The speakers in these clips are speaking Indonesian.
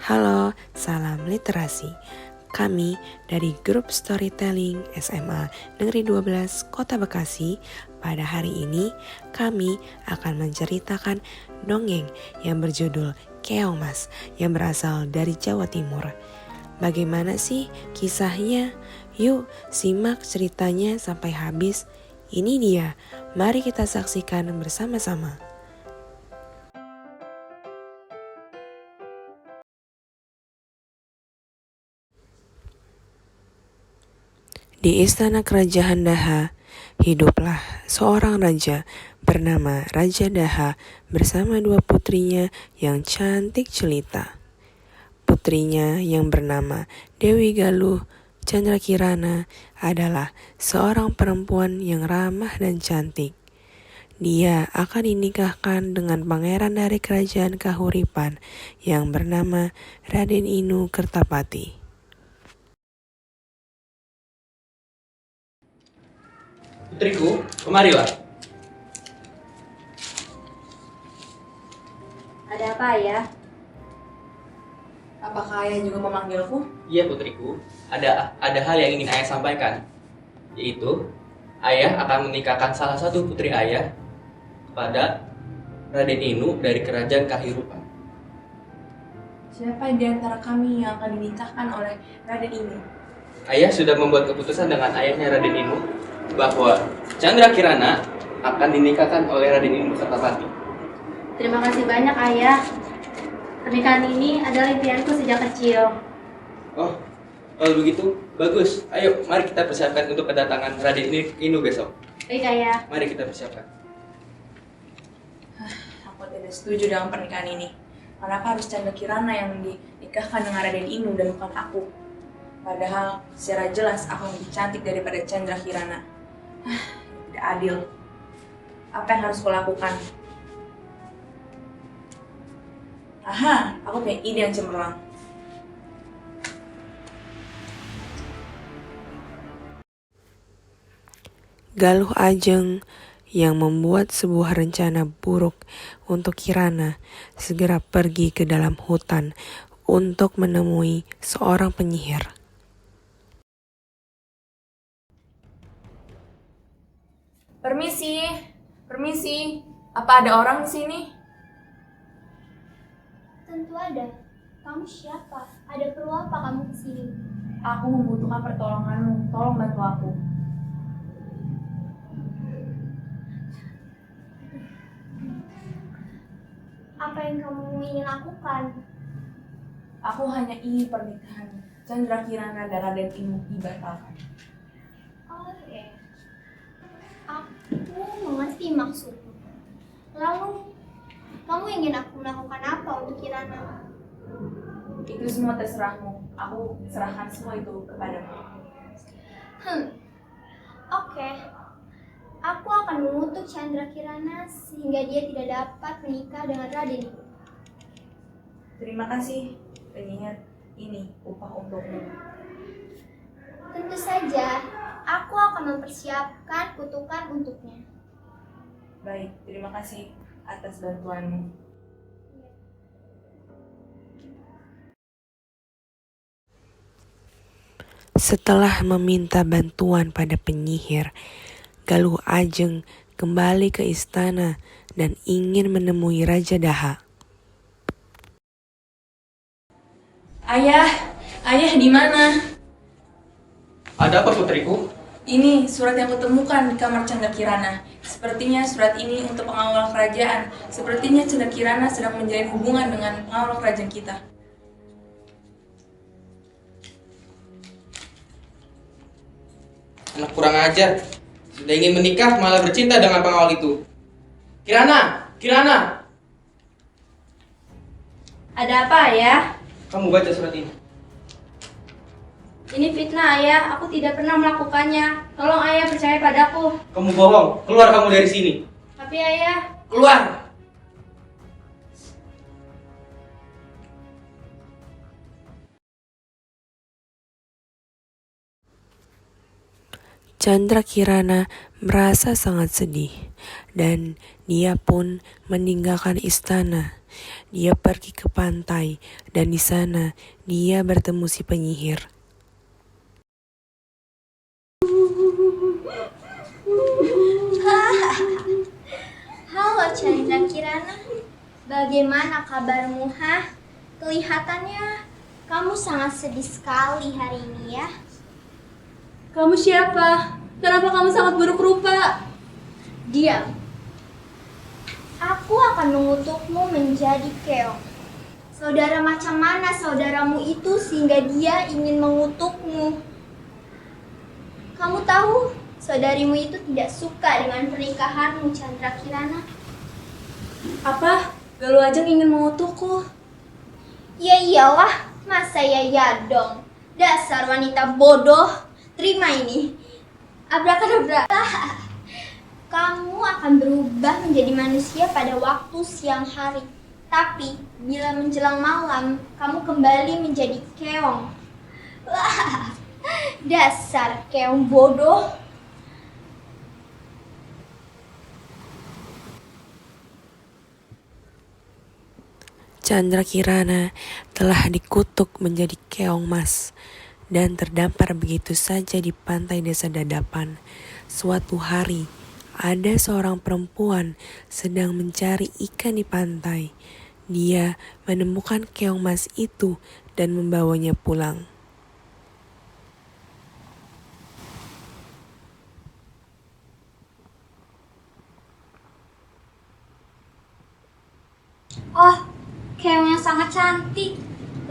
Halo, salam literasi. Kami dari grup storytelling SMA Negeri 12 Kota Bekasi. Pada hari ini kami akan menceritakan dongeng yang berjudul Keong Mas yang berasal dari Jawa Timur. Bagaimana sih kisahnya? Yuk simak ceritanya sampai habis. Ini dia, mari kita saksikan bersama-sama. Di istana kerajaan Daha, hiduplah seorang raja bernama Raja Daha bersama dua putrinya yang cantik jelita. Putrinya yang bernama Dewi Galuh Chandrakirana adalah seorang perempuan yang ramah dan cantik. Dia akan dinikahkan dengan pangeran dari kerajaan Kahuripan yang bernama Raden Inu Kertapati. Putriku, kemarilah. Ada apa, Ayah? Apakah ayah juga memanggilku? Iya putriku, ada hal yang ingin ayah sampaikan, yaitu ayah akan menikahkan salah satu putri ayah kepada Raden Inu dari kerajaan Kahirupan. Siapa di antara kami yang akan dinikahkan oleh Raden ini? Ayah sudah membuat keputusan dengan ayahnya Raden Inu bahwa Chandrakirana akan dinikahkan oleh Raden Inu Kertapati. Terima kasih banyak, Ayah. Pernikahan ini adalah impianku sejak kecil. Oh, kalau begitu bagus. Ayo, mari kita persiapkan untuk kedatangan Raden Inu besok. Baik, Ayah. Mari kita persiapkan. Aku tidak setuju dengan pernikahan ini. Kenapa harus Chandrakirana yang dinikahkan dengan Raden Inu dan bukan aku? Padahal secara jelas aku lebih cantik daripada Chandrakirana. Tidak adil. Apa yang harus kulakukan? Aha, aku punya ide yang cemerlang. Galuh Ajeng yang membuat sebuah rencana buruk untuk Kirana segera pergi ke dalam hutan untuk menemui seorang penyihir. Permisi, permisi. Apa ada orang di sini? Tentu ada. Kamu siapa? Ada perlu apa kamu kesini? Aku membutuhkan pertolonganmu. Tolong bantu aku. Apa yang kamu ingin lakukan? Aku hanya ingin pernikahan Chandrakirana dan Raden Inu dibatalkan. Oh ya. Aku mengerti maksudmu. Lalu, kamu ingin aku melakukan apa untuk Kirana? Itu semua terserahmu. Aku serahkan semua itu kepadamu. Oke. Aku akan mengutuk Chandrakirana sehingga dia tidak dapat menikah dengan Raden Inu. Terima kasih, penyihir. Ini upah untukmu. Tentu saja, aku akan mempersiapkan kutukan untuknya. Baik, terima kasih atas bantuanmu. Setelah meminta bantuan pada penyihir, Galuh Ajeng kembali ke istana dan ingin menemui Raja Daha. Ayah di mana? Ada apa putriku? Ini surat yang kutemukan di kamar Chandrakirana. Sepertinya surat ini untuk pengawal kerajaan. Sepertinya Chandrakirana sedang menjalin hubungan dengan pengawal kerajaan kita. Anak kurang ajar. Sudah ingin menikah malah bercinta dengan pengawal itu. Kirana! Ada apa, Ayah? Kamu baca surat ini. Ini fitnah, Ayah. Aku tidak pernah melakukannya. Tolong, Ayah, percaya padaku. Kamu bohong. Keluar kamu dari sini. Tapi, Ayah, Keluar! Chandra Kirana merasa sangat sedih dan dia pun meninggalkan istana. Dia pergi ke pantai dan di sana dia bertemu si penyihir. Halo Chandra Kirana, bagaimana kabarmu, Kelihatannya kamu sangat sedih sekali hari ini ya. Kamu siapa? Kenapa kamu sangat buruk rupa? Diam. Aku akan mengutukmu menjadi keong. Saudara macam mana saudaramu itu sehingga dia ingin mengutukmu? Kamu tahu, saudarimu itu tidak suka dengan pernikahanmu, Chandra Kirana. Apa? Galuh Ajeng ingin mengutukku? Ya iyalah, masa ya dong. Dasar wanita bodoh. Terima ini. Abrakadabra. Kamu akan berubah menjadi manusia pada waktu siang hari. Tapi bila menjelang malam, kamu kembali menjadi keong. Wah, dasar keong bodoh. Chandra Kirana telah dikutuk menjadi keong mas dan terdampar begitu saja di pantai desa Dadapan. Suatu hari, ada seorang perempuan sedang mencari ikan di pantai. Dia menemukan keong mas itu dan membawanya pulang. Oh, keong yang sangat cantik.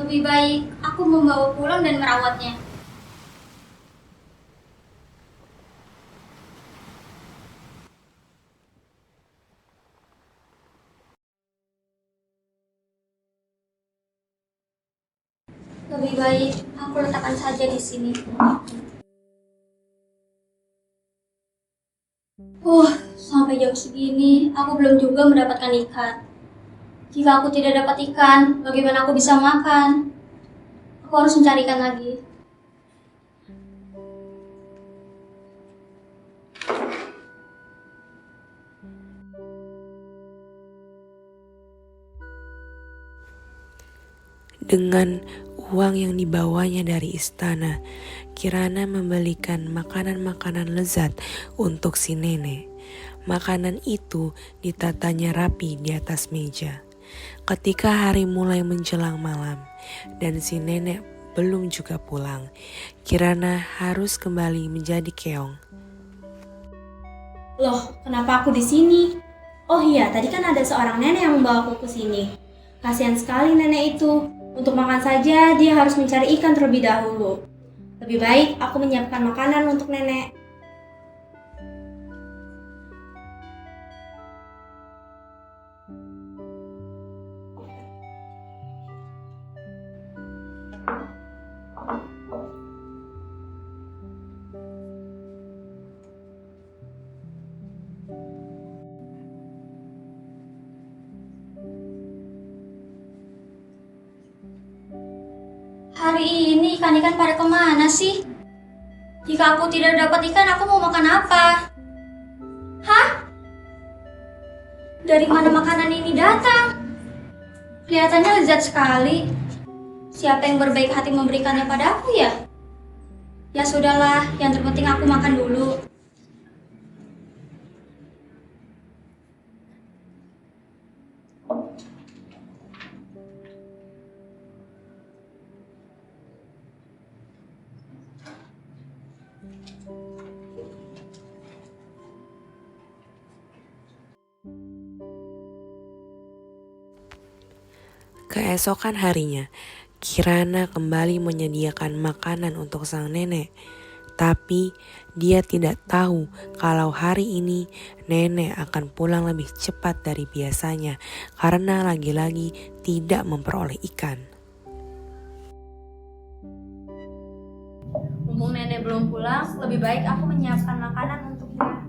Lebih baik aku membawa pulang dan merawatnya. Lebih baik aku letakkan saja di sini. Sampai jam segini aku belum juga mendapatkan ikan. Jika aku tidak dapat ikan, bagaimana aku bisa makan? Aku harus mencari ikan lagi. Dengan uang yang dibawanya dari istana, Kirana membelikan makanan-makanan lezat untuk si nenek. Makanan itu ditatanya rapi di atas meja. Ketika hari mulai menjelang malam dan si nenek belum juga pulang, Kirana harus kembali menjadi keong. Loh, kenapa aku di sini? Oh iya, tadi kan ada seorang nenek yang membawaku ke sini. Kasihan sekali nenek itu. Untuk makan saja dia harus mencari ikan terlebih dahulu. Lebih baik aku menyiapkan makanan untuk nenek. Hari ini ikan-ikan pada kemana sih? Jika aku tidak dapat ikan, aku mau makan apa? Hah? Dari mana makanan ini datang? Kelihatannya lezat sekali. Siapa yang berbaik hati memberikannya padaku ya? Ya sudahlah, yang terpenting aku makan dulu. Keesokan harinya, Kirana kembali menyediakan makanan untuk sang nenek. Tapi dia tidak tahu kalau hari ini nenek akan pulang lebih cepat dari biasanya karena lagi-lagi tidak memperoleh ikan. Mumpung nenek belum pulang, lebih baik aku menyiapkan makanan untuknya.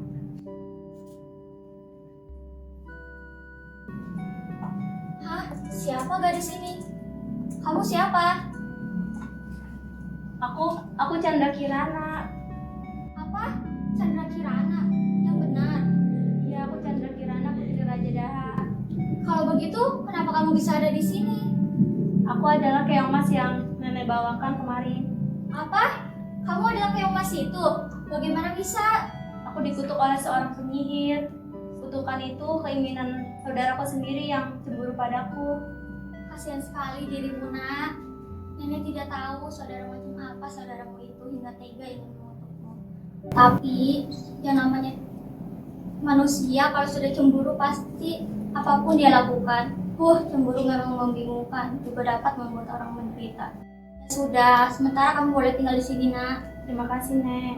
Siapa gadis ini? Kamu siapa? Aku Chandra Kirana. Apa? begitu, kenapa kamu bisa ada di sini? Aku adalah keong emas yang nenek bawakan kemarin. Apa? Kamu adalah keong emas itu? Bagaimana bisa? Aku dikutuk oleh seorang penyihir. Kutukan itu keinginan saudaraku sendiri yang cemburu padaku. Kasihan sekali dirimu, Nak. Nenek tidak tahu saudara macam apa saudaramu itu hingga tega ingin mengutukmu. Tapi yang namanya manusia kalau sudah cemburu pasti apapun dia lakukan. Cemburu memang membingungkan, juga dapat membuat orang menderita. Ya sudah, sementara kamu boleh tinggal di sini, Nak. Terima kasih, Nek.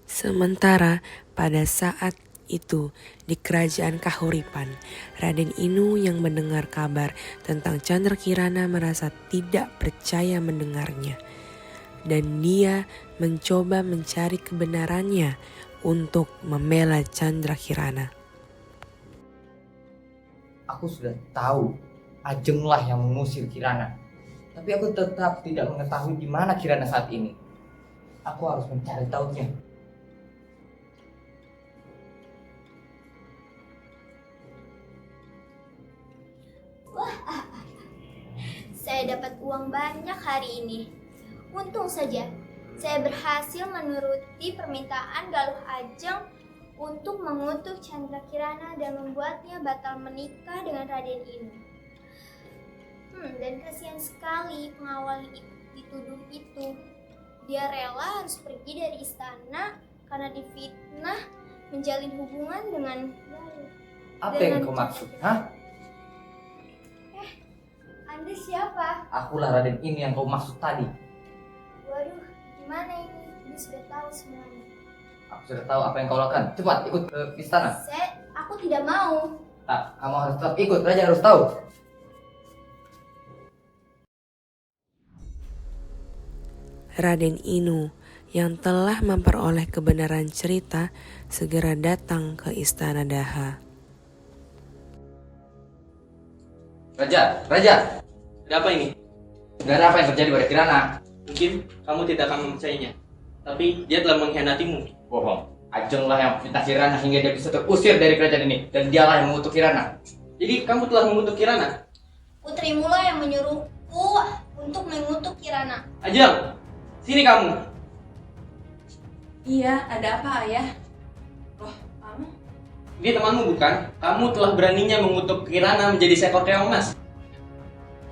Sementara pada saat itu di kerajaan Kahuripan, Raden Inu yang mendengar kabar tentang Chandra Kirana merasa tidak percaya mendengarnya. Dan dia mencoba mencari kebenarannya untuk membela Chandra Kirana. Aku sudah tahu Ajenglah yang mengusir Kirana. Tapi aku tetap tidak mengetahui di mana Kirana saat ini. Aku harus mencari tahunya. Saya dapat uang banyak hari ini. Untung saja saya berhasil menuruti permintaan Galuh Ajeng untuk mengutuk Chandra Kirana dan membuatnya batal menikah dengan Raden Inu. Dan kasihan sekali pengawal dituduh itu. Dia rela harus pergi dari istana karena difitnah menjalin hubungan dengan Galuh. Apa yang kau maksud? Hah? Anda siapa? Akulah Raden ini yang kau maksud tadi. Waduh, gimana ini? Dia sudah tahu semuanya. Aku sudah tahu apa yang kau lakukan. Cepat ikut ke istana. Aku tidak mau. Tak, kamu harus tetap ikut. Raja harus tahu. Raden Inu yang telah memperoleh kebenaran cerita segera datang ke istana Daha. Raja, Raja. Ada apa ini? Gak ada apa yang terjadi pada Kirana. Mungkin kamu tidak akan mempercayainya, tapi dia telah mengkhianatimu. Bohong. Ajenglah yang fitnah Kirana hingga dia bisa terusir dari kerajaan ini. Dan dialah yang mengutuk Kirana. Jadi kamu telah mengutuk Kirana? Putrimu lah yang menyuruhku untuk mengutuk Kirana. Ajeng, sini kamu. Iya, ada apa ayah? Loh, kamu? Ini temanmu bukan? Kamu telah beraninya mengutuk Kirana menjadi seekor keong emas.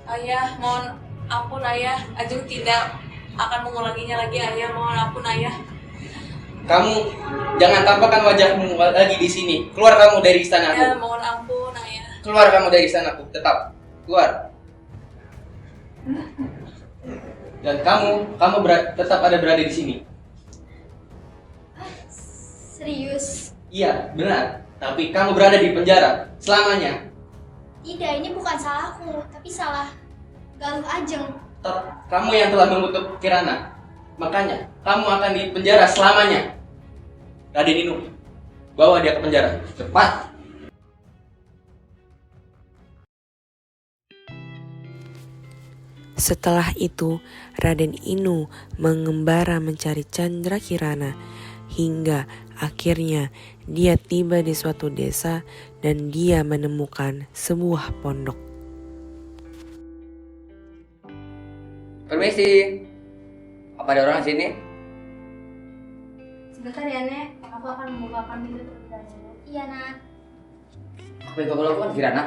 Ayah, mohon ampun ayah. Ajeng tidak akan mengulanginya lagi ayah. Mohon ampun ayah. Kamu jangan tampakkan wajahmu lagi di sini. Keluar kamu dari istana Ya, aku. mohon ampun ayah. Keluar kamu dari istanaku, tetap keluar. Dan kamu tetap ada berada di sini. Serius? Iya, benar. Tapi kamu berada di penjara selamanya. Tidak, ini bukan salahku, tapi salah Galuh Ajeng. Kamu yang telah mengutuk Kirana. Makanya kamu akan di penjara selamanya. Raden Inu, bawa dia ke penjara. Cepat. Setelah itu, Raden Inu mengembara mencari Chandra Kirana hingga akhirnya dia tiba di suatu desa dan dia menemukan sebuah pondok. Permisi. Apa ada orang di sini? Sebentar ya, Nek. Aku akan membukakan pintu terlebih dahulu. Iya, Nak. Apa yang kau lakukan Kirana?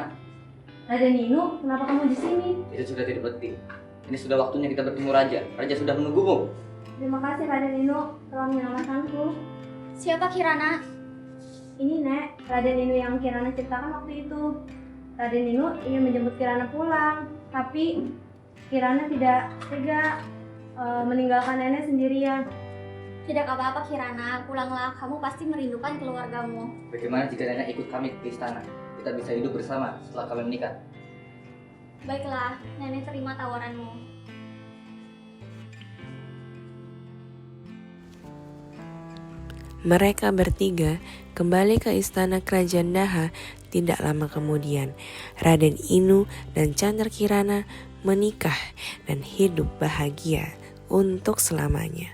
Raden Inu, kenapa kamu di sini? Itu sudah tidak penting. Ini sudah waktunya kita bertemu Raja. Raja sudah menunggumu. Terima kasih Raden Inu telah menyelamatkanku. Siapa Kirana? Ini Nek, Raden Inu yang Kirana ceritakan waktu itu. Raden Inu ingin menjemput Kirana pulang, tapi Kirana tidak tega meninggalkan nenek sendirian. Tidak apa-apa Kirana, pulanglah. Kamu pasti merindukan keluargamu. Bagaimana jika nenek ikut kami ke istana? Kita bisa hidup bersama setelah kami menikah. Baiklah, nenek terima tawaranmu. Mereka bertiga kembali ke istana kerajaan Daha. Tidak lama kemudian, Raden Inu dan Chandra Kirana menikah dan hidup bahagia untuk selamanya.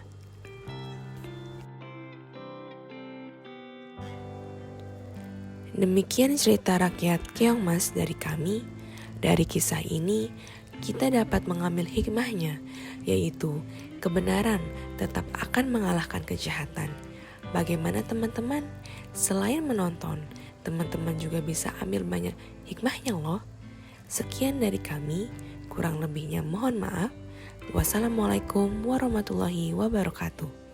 Demikian cerita rakyat Keongmas dari kami. Dari kisah ini, kita dapat mengambil hikmahnya, yaitu kebenaran tetap akan mengalahkan kejahatan. Bagaimana teman-teman? Selain menonton, teman-teman juga bisa ambil banyak hikmahnya loh. Sekian dari kami, kurang lebihnya mohon maaf. Wassalamualaikum warahmatullahi wabarakatuh.